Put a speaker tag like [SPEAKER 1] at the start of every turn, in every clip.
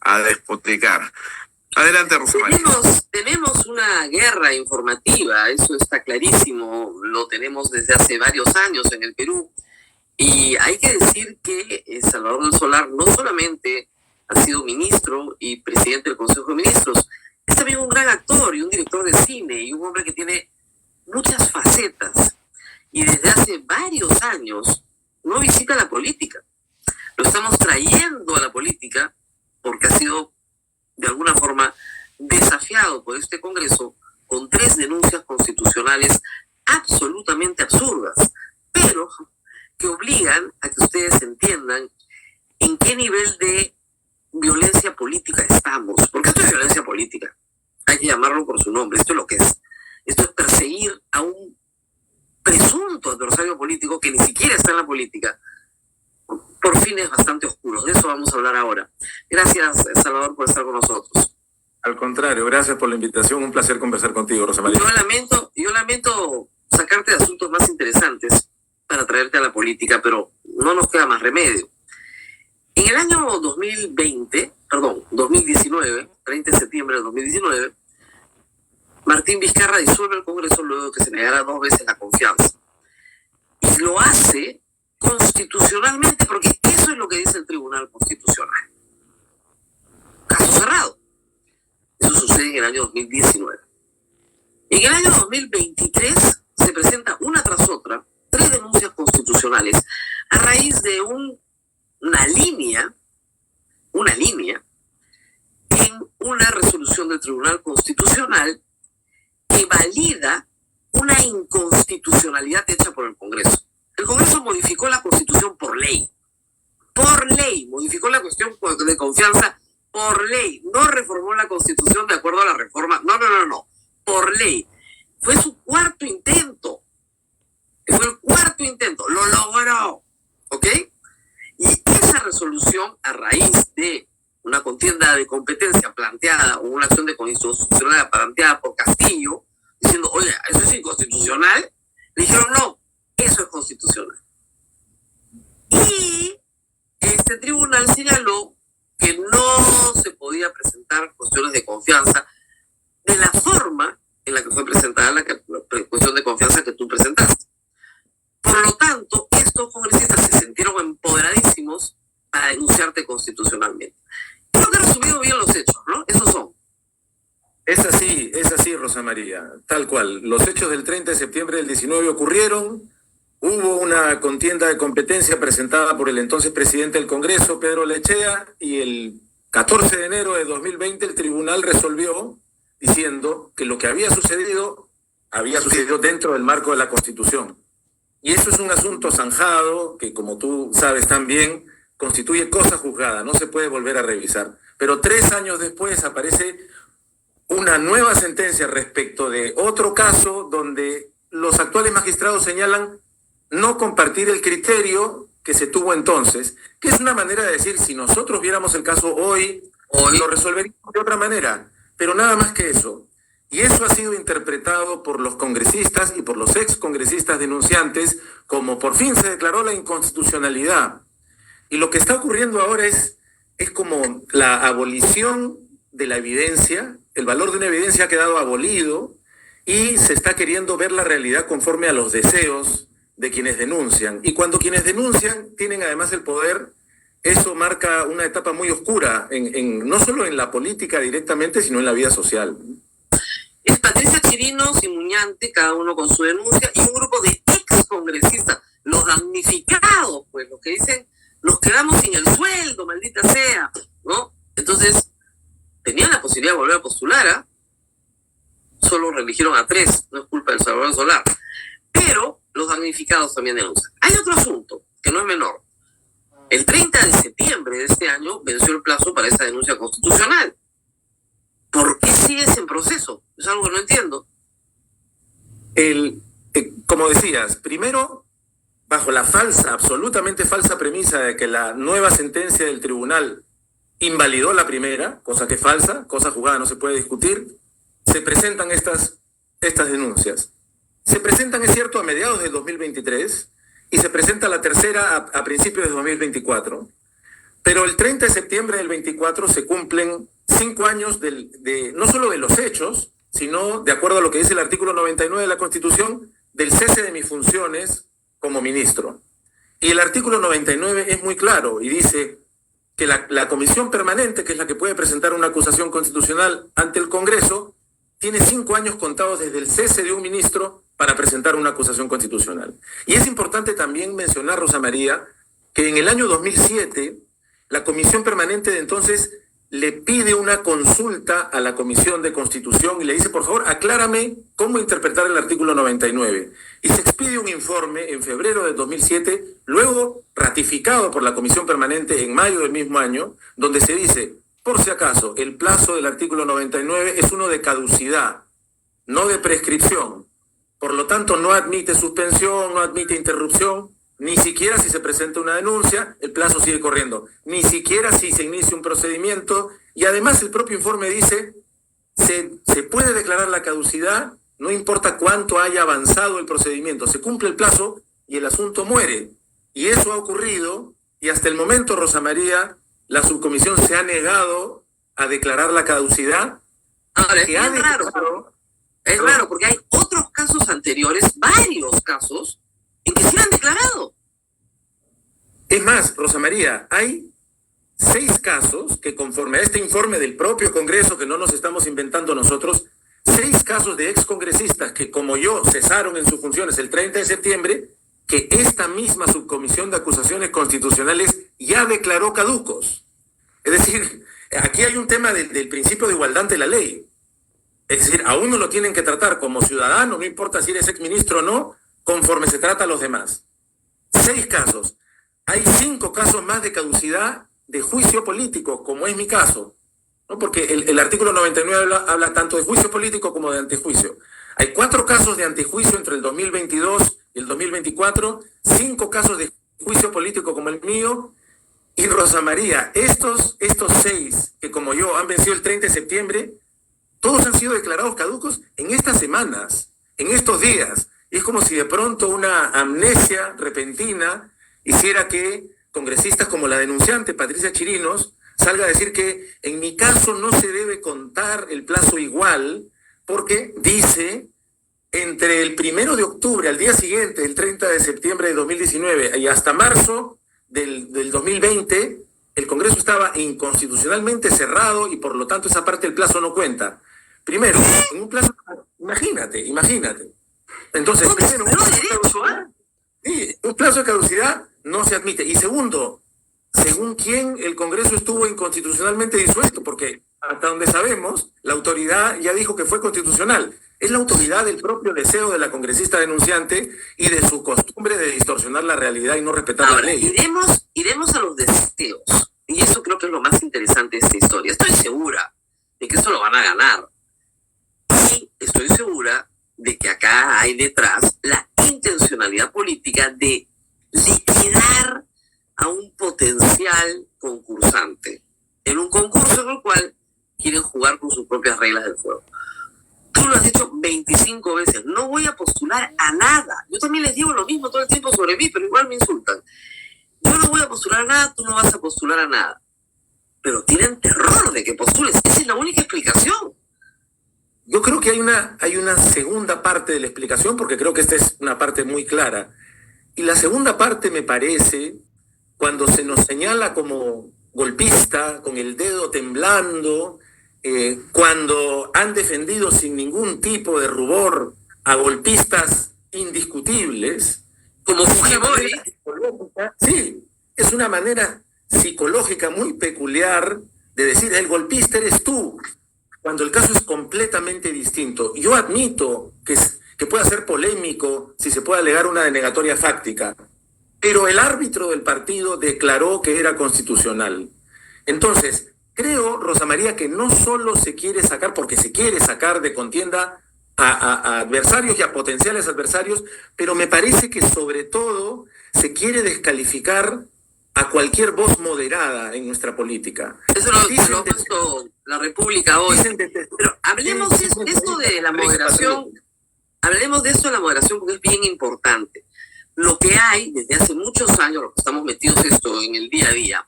[SPEAKER 1] a despotricar. Adelante, Rosamari.
[SPEAKER 2] Tenemos una guerra informativa, eso está clarísimo, lo tenemos desde hace varios años en el Perú. Y hay que decir que Salvador del Solar no solamente ha sido ministro y presidente del Consejo de Ministros, es también un gran actor y un director de cine y un hombre que tiene muchas facetas. Y desde hace varios años no visita la política. Lo estamos trayendo a la política porque ha sido, de alguna forma, desafiado por este Congreso con 3 denuncias constitucionales absolutamente absurdas, pero que obligan a que ustedes entiendan en qué nivel de violencia política estamos. Porque esto es violencia política. Hay que llamarlo por su nombre. Esto es lo que es. Esto es perseguir a un presunto adversario político que ni siquiera está en la política por fines bastante oscuros. De eso vamos a hablar ahora. Gracias, Salvador, por estar con nosotros.
[SPEAKER 3] Al contrario, gracias por la invitación. Un placer conversar contigo, Rosamari.
[SPEAKER 2] Yo lamento sacarte de asuntos más interesantes para traerte a la política, pero no nos queda más remedio. En el año 2019, 30 de septiembre de 2019, Martín Vizcarra disuelve el Congreso luego de que se negara 2 veces la confianza. Y lo hace constitucionalmente, porque eso es lo que dice el Tribunal Constitucional. Caso cerrado. Eso sucede en el año 2019. En el año 2023 se presenta una tras otra 3 denuncias constitucionales a raíz de una línea en una resolución del Tribunal Constitucional que valida una inconstitucionalidad hecha por el Congreso. El Congreso modificó la Constitución por ley. Por ley. Modificó la cuestión de confianza por ley. No reformó la Constitución de acuerdo a la reforma. No. Por ley. Fue su 4º intento. Fue el 4º intento. Lo logró. ¿Ok? Y esa resolución, a raíz de una contienda de competencia planteada o una acción de constitucionalidad planteada por Castillo, diciendo, oye, ¿eso es inconstitucional? Le dijeron, no, eso es constitucional. Y este tribunal señaló que no se podía presentar cuestiones de confianza de la forma en la que fue presentada la cuestión de confianza que tú presentaste. Por lo tanto, estos congresistas se sintieron empoderadísimos para denunciarte constitucionalmente. Creo que he resumido bien los hechos, ¿no? Esos son.
[SPEAKER 3] Es así, Rosa María, tal cual. Los hechos del 30 de septiembre del 19 ocurrieron. Hubo una contienda de competencia presentada por el entonces presidente del Congreso, Pedro Lechea, y el 14 de enero de 2020 el tribunal resolvió diciendo que lo que había sucedido dentro del marco de la Constitución. Y eso es un asunto zanjado que, como tú sabes también, constituye cosa juzgada, no se puede volver a revisar. Pero 3 años después aparece una nueva sentencia respecto de otro caso donde los actuales magistrados señalan no compartir el criterio que se tuvo entonces, que es una manera de decir, si nosotros viéramos el caso hoy lo resolveríamos de otra manera, pero nada más que eso. Y eso ha sido interpretado por los congresistas y por los excongresistas denunciantes como por fin se declaró la inconstitucionalidad. Y lo que está ocurriendo ahora es como la abolición de la evidencia, el valor de una evidencia ha quedado abolido y se está queriendo ver la realidad conforme a los deseos de quienes denuncian. Y cuando quienes denuncian tienen además el poder, eso marca una etapa muy oscura, no solo en la política directamente, sino en la vida social.
[SPEAKER 2] Es Patricia Chirinos y Muñante, cada uno con su denuncia, y un grupo de excongresistas, los damnificados, pues, los que dicen, nos quedamos sin el sueldo, maldita sea, ¿no? Entonces, tenían la posibilidad de volver a postular, ¿ah? Solo reeligieron a 3, no es culpa del Salvador Solar. Pero los damnificados también denuncian. Hay otro asunto, que no es menor. El 30 de septiembre de este año venció el plazo para esa denuncia constitucional. ¿Por qué sigues en proceso? Es algo que no entiendo.
[SPEAKER 3] Como decías, primero, bajo la absolutamente falsa premisa de que la nueva sentencia del tribunal invalidó la primera, cosa que es falsa, cosa jugada no se puede discutir, se presentan estas denuncias. Se presentan, es cierto, a mediados del 2023 y se presenta la tercera a principios de 2024. Pero el 30 de septiembre del 24 se cumplen 5 años no solo de los hechos, sino, de acuerdo a lo que dice el artículo 99 de la Constitución, del cese de mis funciones como ministro. Y el artículo 99 es muy claro y dice que la comisión permanente, que es la que puede presentar una acusación constitucional ante el Congreso, tiene 5 años contados desde el cese de un ministro para presentar una acusación constitucional. Y es importante también mencionar, Rosa María, que en el año 2007, la comisión permanente de entonces le pide una consulta a la Comisión de Constitución y le dice, por favor, aclárame cómo interpretar el artículo 99. Y se expide un informe en febrero de 2007, luego ratificado por la Comisión Permanente en mayo del mismo año, donde se dice, por si acaso, el plazo del artículo 99 es uno de caducidad, no de prescripción. Por lo tanto, no admite suspensión, no admite interrupción, ni siquiera si se presenta una denuncia, el plazo sigue corriendo. Ni siquiera si se inicia un procedimiento. Y además el propio informe dice, se puede declarar la caducidad, no importa cuánto haya avanzado el procedimiento. Se cumple el plazo y el asunto muere. Y eso ha ocurrido, y hasta el momento, Rosa María, la subcomisión se ha negado a declarar la caducidad.
[SPEAKER 2] Ahora, es bien raro. Es raro porque hay otros casos anteriores, varios casos, en que se han declarado.
[SPEAKER 3] Es más, Rosa María, hay 6 casos que, conforme a este informe del propio Congreso, que no nos estamos inventando nosotros, 6 casos de excongresistas que, como yo, cesaron en sus funciones el 30 de septiembre, que esta misma subcomisión de acusaciones constitucionales ya declaró caducos. Es decir, aquí hay un tema del principio de igualdad ante la ley. Es decir, a uno lo tienen que tratar como ciudadano, no importa si eres exministro o no, conforme se trata a los demás. 6 casos. Hay 5 casos más de caducidad de juicio político, como es mi caso, ¿no? Porque el artículo 99 habla tanto de juicio político como de antejuicio. Hay 4 casos de antejuicio entre el 2022 y el 2024, 5 casos de juicio político como el mío, y Rosa María, estos 6 que como yo han vencido el 30 de septiembre, todos han sido declarados caducos en estas semanas, en estos días. Y es como si de pronto una amnesia repentina hiciera que congresistas como la denunciante Patricia Chirinos salga a decir que en mi caso no se debe contar el plazo igual porque dice entre el 1 de octubre al día siguiente, el 30 de septiembre de 2019 y hasta marzo del 2020, el Congreso estaba inconstitucionalmente cerrado y por lo tanto esa parte del plazo no cuenta. Primero, en un plazo, imagínate. Entonces, primero, un plazo de caducidad no se admite. Y segundo, según quién el Congreso estuvo inconstitucionalmente disuelto, porque hasta donde sabemos, la autoridad ya dijo que fue constitucional. Es la autoridad del propio deseo de la congresista denunciante y de su costumbre de distorsionar la realidad y no respetar la ley.
[SPEAKER 2] Iremos a los deseos. Y eso creo que es lo más interesante de esta historia. Estoy segura de que eso lo van a ganar. Y estoy segura de que acá hay detrás la intencionalidad política de liquidar a un potencial concursante en un concurso en el cual quieren jugar con sus propias reglas del juego. Tú lo has dicho 25 veces, no voy a postular a nada. Yo también les digo lo mismo todo el tiempo sobre mí, pero igual me insultan. Yo no voy a postular a nada, tú no vas a postular a nada. Pero tienen terror de que postules, esa es la única explicación.
[SPEAKER 3] Yo creo que hay una segunda parte de la explicación, porque creo que esta es una parte muy clara. Y la segunda parte me parece, cuando se nos señala como golpista, con el dedo temblando, cuando han defendido sin ningún tipo de rubor a golpistas indiscutibles,
[SPEAKER 2] como Fujimori.
[SPEAKER 3] Sí, es una manera psicológica muy peculiar de decir, el golpista eres tú, cuando el caso es completamente distinto. Yo admito que pueda ser polémico si se puede alegar una denegatoria fáctica, pero el árbitro del partido declaró que era constitucional. Entonces, creo, Rosa María, que no solo se quiere sacar, porque se quiere sacar de contienda a adversarios y a potenciales adversarios, pero me parece que sobre todo se quiere descalificar a cualquier voz moderada en nuestra política.
[SPEAKER 2] Eso lo ha puesto la República hoy. Pero hablemos de esto de la moderación. Hablemos de esto de la moderación porque es bien importante. Lo que hay desde hace muchos años, los que estamos metidos esto en el día a día,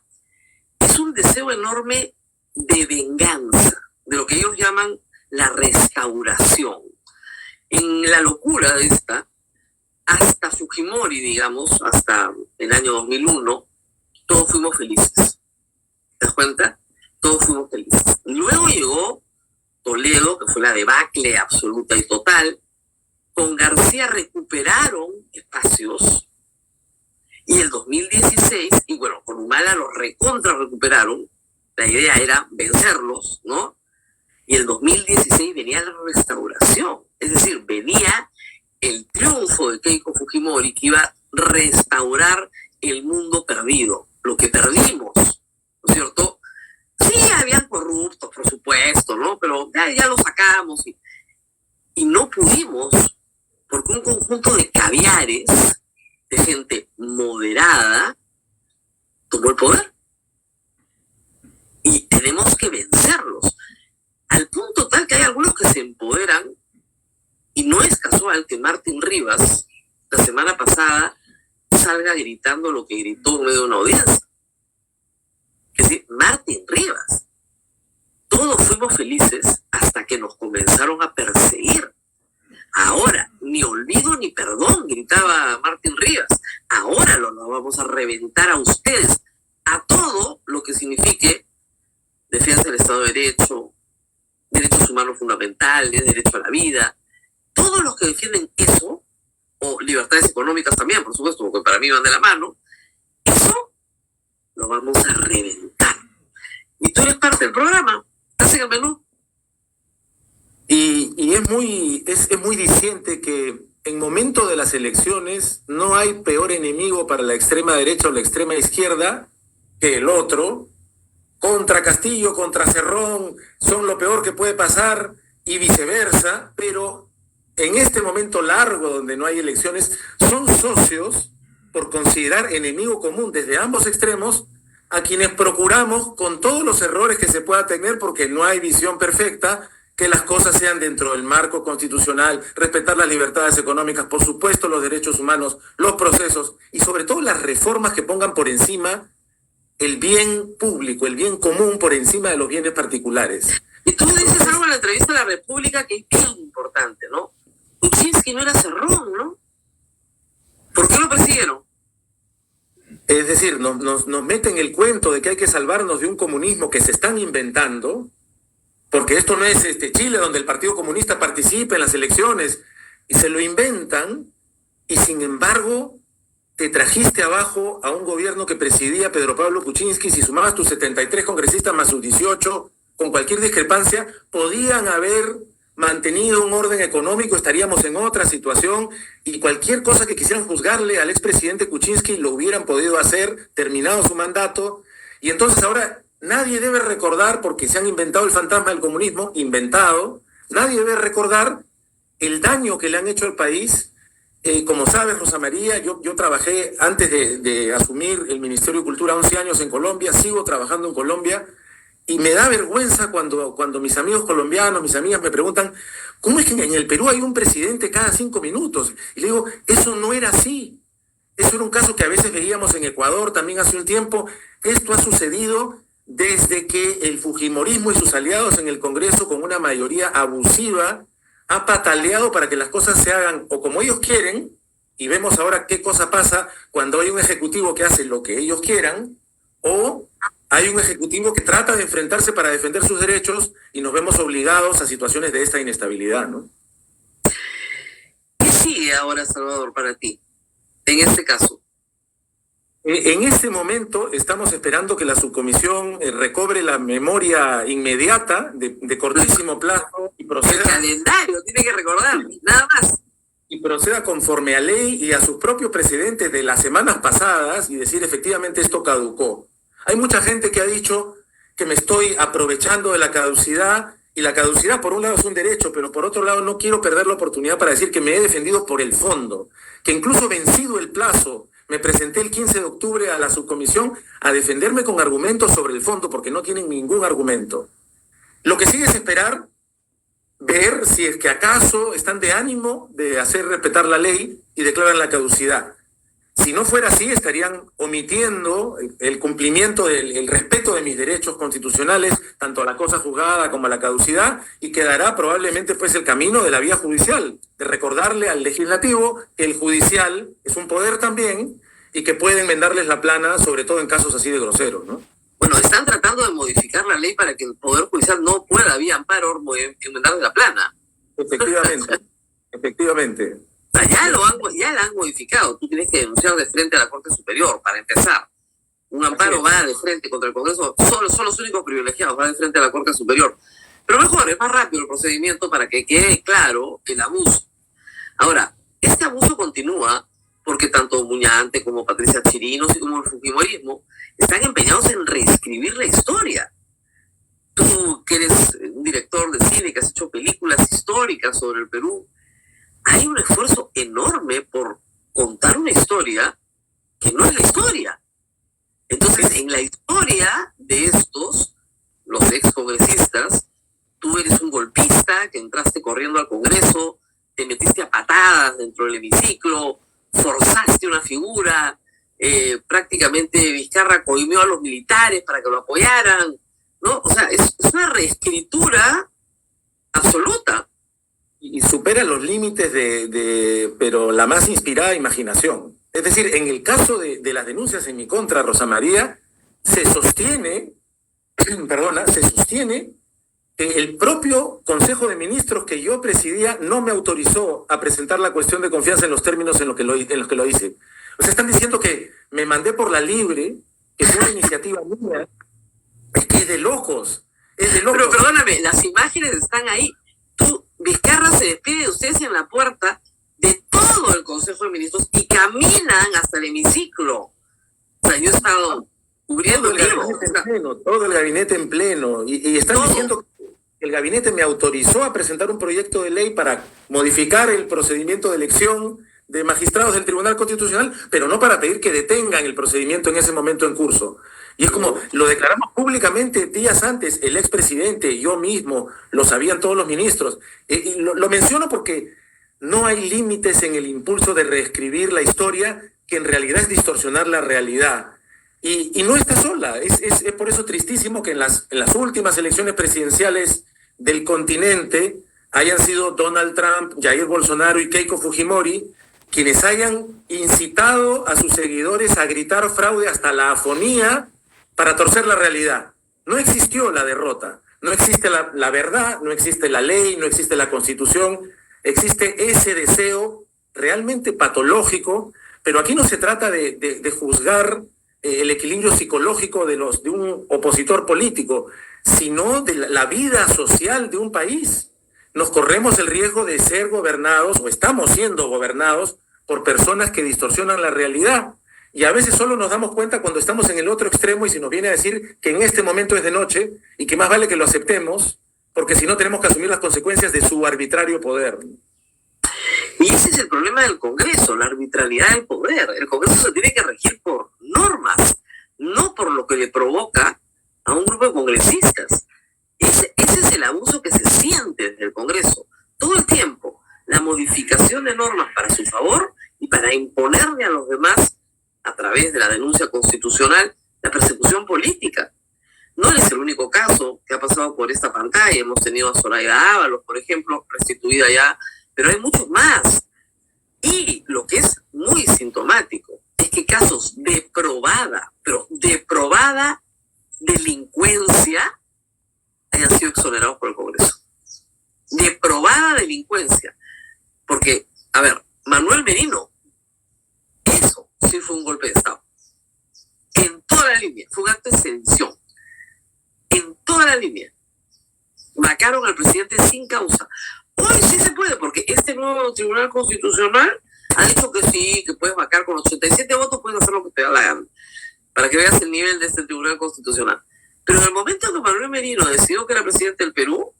[SPEAKER 2] es un deseo enorme de venganza, de lo que ellos llaman la restauración. En la locura de esta, hasta Fujimori, digamos, hasta el año 2001, todos fuimos felices. ¿Te das cuenta? Todos fuimos felices. Luego llegó Toledo, que fue la debacle absoluta y total. Con García recuperaron espacios. Y el 2016, y bueno, con Humala los recontra recuperaron. La idea era vencerlos, ¿no? Y el 2016 venía la restauración. Es decir, venía el triunfo de Keiko Fujimori, que iba a restaurar el mundo perdido, lo que perdimos, ¿no es cierto? Sí, habían corruptos, por supuesto, ¿no? Pero ya lo sacamos y no pudimos, porque un conjunto de caviares, de gente moderada, tomó el poder. Y tenemos que vencerlos. Al punto tal que hay algunos que se empoderan, y no es casual que Martín Rivas, la semana pasada, salga gritando lo que gritó en medio de una audiencia. Es decir, Martín Rivas. Todos fuimos felices hasta que nos comenzaron a perseguir. Ahora, ni olvido ni perdón, gritaba Martín Rivas. Ahora lo vamos a reventar a ustedes, a todo lo que signifique defensa del Estado de Derecho, derechos humanos fundamentales, derecho a la vida. Todos los que defienden eso, o libertades económicas también, por supuesto, porque para mí van de la mano, eso lo vamos a reventar. Y tú eres parte del programa, estás en el menú.
[SPEAKER 3] Y es muy diciente que en momento de las elecciones no hay peor enemigo para la extrema derecha o la extrema izquierda que el otro. Contra Castillo, contra Cerrón, son lo peor que puede pasar y viceversa, pero en este momento largo donde no hay elecciones, son socios por considerar enemigo común desde ambos extremos a quienes procuramos, con todos los errores que se pueda tener, porque no hay visión perfecta, que las cosas sean dentro del marco constitucional, respetar las libertades económicas, por supuesto los derechos humanos, los procesos y sobre todo las reformas que pongan por encima el bien público, el bien común por encima de los bienes particulares.
[SPEAKER 2] Y tú dices algo en la entrevista a La República que es bien importante, ¿no? Kuczynski no era Cerrón, ¿no? ¿Por qué lo persiguieron?
[SPEAKER 3] Es decir, nos meten el cuento de que hay que salvarnos de un comunismo que se están inventando, porque esto no es Chile donde el Partido Comunista participa en las elecciones, y se lo inventan, y sin embargo te trajiste abajo a un gobierno que presidía Pedro Pablo Kuczynski. Si sumabas tus 73 congresistas más sus 18, con cualquier discrepancia, podían haber mantenido un orden económico, estaríamos en otra situación, y cualquier cosa que quisieran juzgarle al expresidente Kuczynski lo hubieran podido hacer, terminado su mandato, y entonces ahora nadie debe recordar, porque se han inventado el fantasma del comunismo, inventado, nadie debe recordar el daño que le han hecho al país. Como sabes, Rosa María, yo trabajé antes de asumir el Ministerio de Cultura 11 años en Colombia, sigo trabajando en Colombia, y me da vergüenza cuando mis amigos colombianos, mis amigas me preguntan, ¿cómo es que en el Perú hay un presidente cada 5 minutos? Y le digo, eso no era así. Eso era un caso que a veces veíamos en Ecuador también hace un tiempo. Esto ha sucedido desde que el fujimorismo y sus aliados en el Congreso, con una mayoría abusiva, ha pataleado para que las cosas se hagan o como ellos quieren, y vemos ahora qué cosa pasa cuando hay un ejecutivo que hace lo que ellos quieran, o hay un ejecutivo que trata de enfrentarse para defender sus derechos y nos vemos obligados a situaciones de esta inestabilidad, ¿no?
[SPEAKER 2] ¿Qué sigue ahora, Salvador, para ti, en este caso?
[SPEAKER 3] En este momento estamos esperando que la subcomisión recobre la memoria inmediata de cortísimo plazo y
[SPEAKER 2] El
[SPEAKER 3] proceda,
[SPEAKER 2] calendario, tiene que recordar, nada más.
[SPEAKER 3] y proceda conforme a ley y a sus propios precedentes de las semanas pasadas y decir efectivamente esto caducó. Hay mucha gente que ha dicho que me estoy aprovechando de la caducidad, y la caducidad por un lado es un derecho, pero por otro lado no quiero perder la oportunidad para decir que me he defendido por el fondo, que incluso vencido el plazo, me presenté el 15 de octubre a la subcomisión a defenderme con argumentos sobre el fondo, porque no tienen ningún argumento. Lo que sigue es esperar, ver si es que acaso están de ánimo de hacer respetar la ley y declaran la caducidad. Si no fuera así, estarían omitiendo el cumplimiento el respeto de mis derechos constitucionales, tanto a la cosa juzgada como a la caducidad, y quedará probablemente pues el camino de la vía judicial, de recordarle al legislativo que el judicial es un poder también y que puede enmendarles la plana, sobre todo en casos así de groseros, ¿no?
[SPEAKER 2] Bueno, están tratando de modificar la ley para que el Poder Judicial no pueda, vía amparo, enmendarles la plana.
[SPEAKER 3] Efectivamente, efectivamente.
[SPEAKER 2] O sea, ya la han modificado. Tú tienes que denunciar de frente a la Corte Superior, para empezar. Un amparo va de frente contra el Congreso, son los únicos privilegiados, va de frente a la Corte Superior. Pero mejor, es más rápido el procedimiento para que quede claro el abuso. Ahora, este abuso continúa porque tanto Muñante como Patricia Chirinos y como el Fujimorismo están empeñados en reescribir la historia. Tú, que eres un director de cine, que has hecho películas históricas sobre el Perú, hay un esfuerzo enorme por contar una historia que no es la historia. Entonces, en la historia de estos, los excongresistas, tú eres un golpista que entraste corriendo al Congreso, te metiste a patadas dentro del hemiciclo, forzaste una figura, prácticamente Vizcarra coimió a los militares para que lo apoyaran, ¿no? O sea, es una reescritura absoluta.
[SPEAKER 3] Y supera los límites pero la más inspirada imaginación. Es decir, en el caso de las denuncias en mi contra, Rosa María, se sostiene que el propio Consejo de Ministros que yo presidía no me autorizó a presentar la cuestión de confianza en los términos en los que lo hice. O sea, están diciendo que me mandé por la libre, que fue una iniciativa mía. Es que es de locos, es de locos.
[SPEAKER 2] Pero perdóname, las imágenes están ahí. Vizcarra se despide de ustedes en la puerta de todo el Consejo de Ministros y caminan hasta el hemiciclo. O sea, yo he estado cubriendo
[SPEAKER 3] todo el gabinete en pleno. Y están diciendo que el gabinete me autorizó a presentar un proyecto de ley para modificar el procedimiento de elección de magistrados del Tribunal Constitucional, pero no para pedir que detengan el procedimiento en ese momento en curso. Y es como, lo declaramos públicamente días antes, el expresidente, yo mismo, lo sabían todos los ministros. Lo menciono porque no hay límites en el impulso de reescribir la historia, que en realidad es distorsionar la realidad. Y no está sola, es por eso tristísimo que en las últimas elecciones presidenciales del continente hayan sido Donald Trump, Jair Bolsonaro y Keiko Fujimori quienes hayan incitado a sus seguidores a gritar fraude hasta la afonía para torcer la realidad. No existió la derrota, no existe la verdad, no existe la ley, no existe la Constitución, existe ese deseo realmente patológico, pero aquí no se trata de juzgar el equilibrio psicológico de un opositor político, sino de la vida social de un país. Nos corremos el riesgo de ser gobernados, o estamos siendo gobernados, por personas que distorsionan la realidad. Y a veces solo nos damos cuenta cuando estamos en el otro extremo y se nos viene a decir que en este momento es de noche y que más vale que lo aceptemos, porque si no tenemos que asumir las consecuencias de su arbitrario poder.
[SPEAKER 2] Y ese es el problema del Congreso, la arbitrariedad del poder. El Congreso se tiene que regir por normas, no por lo que le provoca a un grupo de congresistas. Ese es el abuso que se siente desde el Congreso todo el tiempo. La modificación de normas para su favor y para imponerle a los demás, a través de la denuncia constitucional, la persecución política. No es el único caso que ha pasado por esta pantalla. Hemos tenido a Zoraida Ábalos, por ejemplo, restituida ya, pero hay muchos más. Y lo que es muy sintomático es que casos de probada delincuencia hayan sido exonerados por el Congreso. De probada delincuencia. Porque, a ver, Manuel Merino, eso sí fue un golpe de Estado. En toda la línea, fue un acto de sedición. En toda la línea. Vacaron al presidente sin causa. Hoy sí se puede, porque este nuevo Tribunal Constitucional ha dicho que sí, que puedes vacar con 87 votos, puedes hacer lo que te da la gana. Para que veas el nivel de este Tribunal Constitucional. Pero en el momento que Manuel Merino decidió que era presidente del Perú,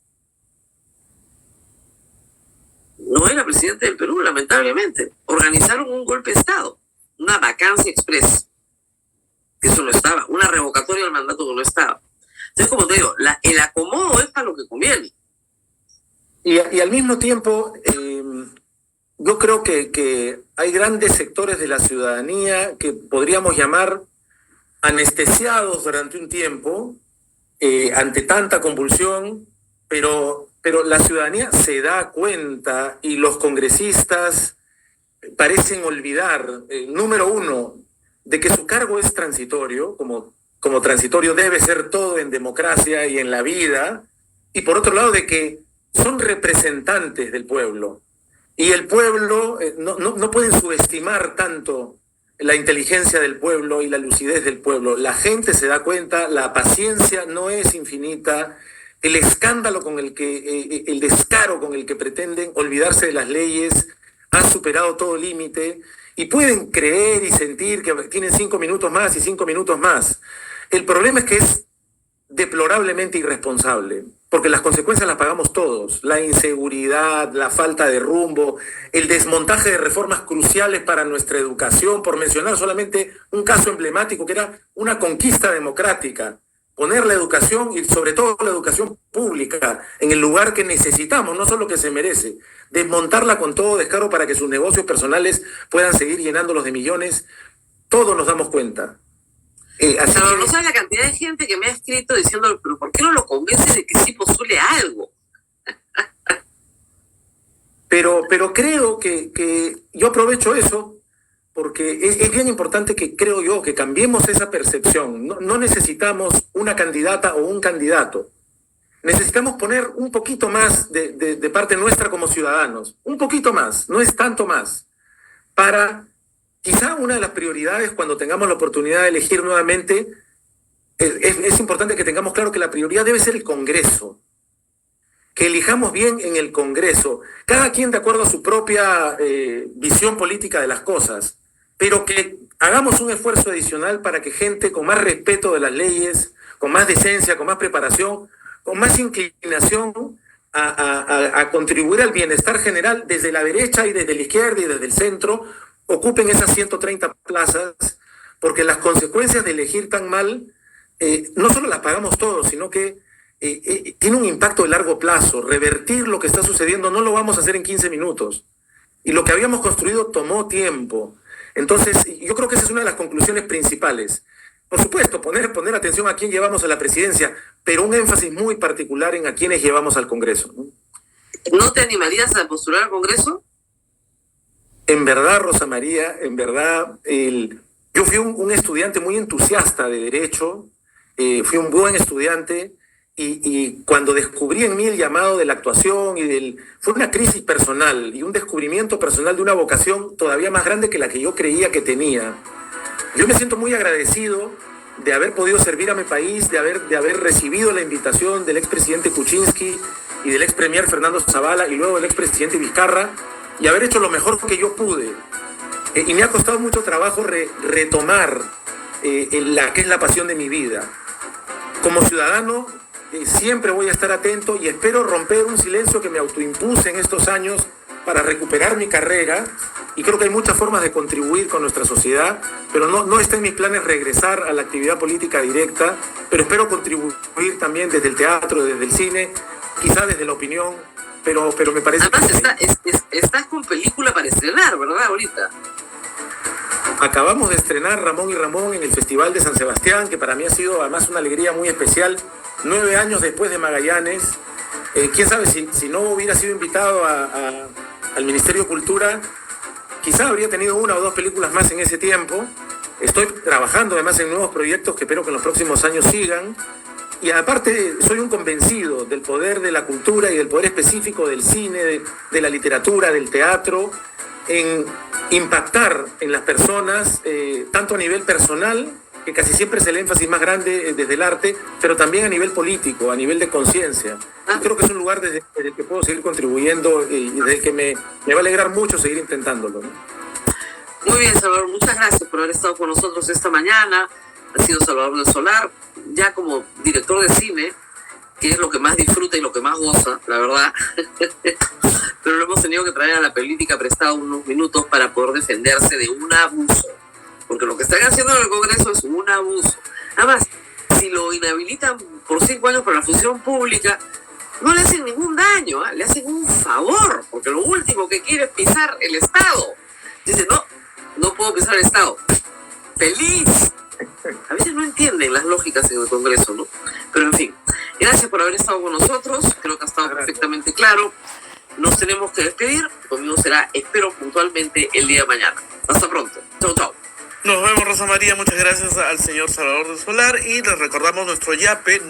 [SPEAKER 2] no era presidente del Perú, lamentablemente. Organizaron un golpe de Estado, una vacancia express, que eso no estaba, una revocatoria del mandato que no estaba. Entonces, como te digo, el acomodo es para lo que conviene.
[SPEAKER 3] Y al mismo tiempo, yo creo que hay grandes sectores de la ciudadanía que podríamos llamar anestesiados durante un tiempo ante tanta convulsión, pero la ciudadanía se da cuenta y los congresistas parecen olvidar, número uno, de que su cargo es transitorio, como transitorio debe ser todo en democracia y en la vida, y por otro lado de que son representantes del pueblo. Y el pueblo, no pueden subestimar tanto la inteligencia del pueblo y la lucidez del pueblo. La gente se da cuenta, la paciencia no es infinita, el escándalo con el descaro con el que pretenden olvidarse de las leyes ha superado todo límite y pueden creer y sentir que tienen 5 minutos más y 5 minutos más. El problema es que es deplorablemente irresponsable, porque las consecuencias las pagamos todos. La inseguridad, la falta de rumbo, el desmontaje de reformas cruciales para nuestra educación, por mencionar solamente un caso emblemático que era una conquista democrática. Poner la educación y sobre todo la educación pública en el lugar que necesitamos, no solo que se merece. Desmontarla con todo descaro para que sus negocios personales puedan seguir llenándolos de millones. Todos nos damos cuenta.
[SPEAKER 2] Pero no sabes la cantidad de gente que me ha escrito diciendo, pero ¿por qué no lo convences de que sí postule algo?
[SPEAKER 3] Pero creo que yo aprovecho eso porque es bien importante que creo yo que cambiemos esa percepción. No necesitamos una candidata o un candidato. Necesitamos poner un poquito más de parte nuestra como ciudadanos. Un poquito más, no es tanto más. Para quizá una de las prioridades cuando tengamos la oportunidad de elegir nuevamente, es importante que tengamos claro que la prioridad debe ser el Congreso. Que elijamos bien en el Congreso, cada quien de acuerdo a su propia visión política de las cosas, pero que hagamos un esfuerzo adicional para que gente con más respeto de las leyes, con más decencia, con más preparación, con más inclinación a contribuir al bienestar general desde la derecha y desde la izquierda y desde el centro, ocupen esas 130 plazas, porque las consecuencias de elegir tan mal no solo las pagamos todos, sino que tiene un impacto de largo plazo. Revertir lo que está sucediendo no lo vamos a hacer en 15 minutos. Y lo que habíamos construido tomó tiempo. Entonces, yo creo que esa es una de las conclusiones principales. Por supuesto, poner atención a quién llevamos a la presidencia, pero un énfasis muy particular en a quiénes llevamos al Congreso, ¿no?
[SPEAKER 2] ¿No te animarías a postular al Congreso?
[SPEAKER 3] En verdad, Rosa María, en verdad, yo fui un estudiante muy entusiasta de Derecho, fui un buen estudiante, y cuando descubrí en mí el llamado de la actuación fue una crisis personal y un descubrimiento personal de una vocación todavía más grande que la que yo creía que tenía. Yo me siento muy agradecido de haber podido servir a mi país, de haber recibido la invitación del expresidente Kuczynski y del expremier Fernando Zavala y luego del expresidente Vizcarra y haber hecho lo mejor que yo pude. Y me ha costado mucho trabajo retomar la que es la pasión de mi vida. Como ciudadano, siempre voy a estar atento y espero romper un silencio que me autoimpuse en estos años para recuperar mi carrera, y creo que hay muchas formas de contribuir con nuestra sociedad, pero no está en mis planes regresar a la actividad política directa, pero espero contribuir también desde el teatro, desde el cine, quizá desde la opinión, pero me parece...
[SPEAKER 2] Además, estás con película para estrenar, ¿verdad? Ahorita.
[SPEAKER 3] Acabamos de estrenar Ramón y Ramón en el Festival de San Sebastián, que para mí ha sido además una alegría muy especial, 9 años después de Magallanes. Quién sabe si no hubiera sido invitado al Ministerio de Cultura, quizá habría tenido 1 o 2 películas más en ese tiempo. Estoy trabajando además en nuevos proyectos que espero que en los próximos años sigan. Y aparte soy un convencido del poder de la cultura y del poder específico del cine, de la literatura, del teatro, en impactar en las personas, tanto a nivel personal, que casi siempre es el énfasis más grande desde el arte, pero también a nivel político, a nivel de conciencia. Yo creo que es un lugar desde el que puedo seguir contribuyendo y desde el que me va a alegrar mucho seguir intentándolo, ¿no?
[SPEAKER 2] Muy bien, Salvador, muchas gracias por haber estado con nosotros esta mañana. Ha sido Salvador del Solar, ya como director de cine, que es lo que más disfruta y lo que más goza, la verdad. Pero lo hemos tenido que traer a la política prestado unos minutos para poder defenderse de un abuso. Porque lo que están haciendo en el Congreso es un abuso. Además, si lo inhabilitan por 5 años para la función pública, no le hacen ningún daño, le hacen un favor, porque lo último que quiere es pisar el Estado. Dice, no puedo pisar el Estado. ¡Feliz! A veces no entienden las lógicas en el Congreso, ¿no? Pero en fin, gracias por haber estado con nosotros, creo que ha estado perfectamente claro. Nos tenemos que despedir, conmigo será, espero puntualmente el día de mañana. Hasta pronto. Chau, chau.
[SPEAKER 4] Nos vemos, Rosa María. Muchas gracias al señor Salvador del Solar y les recordamos nuestro yape.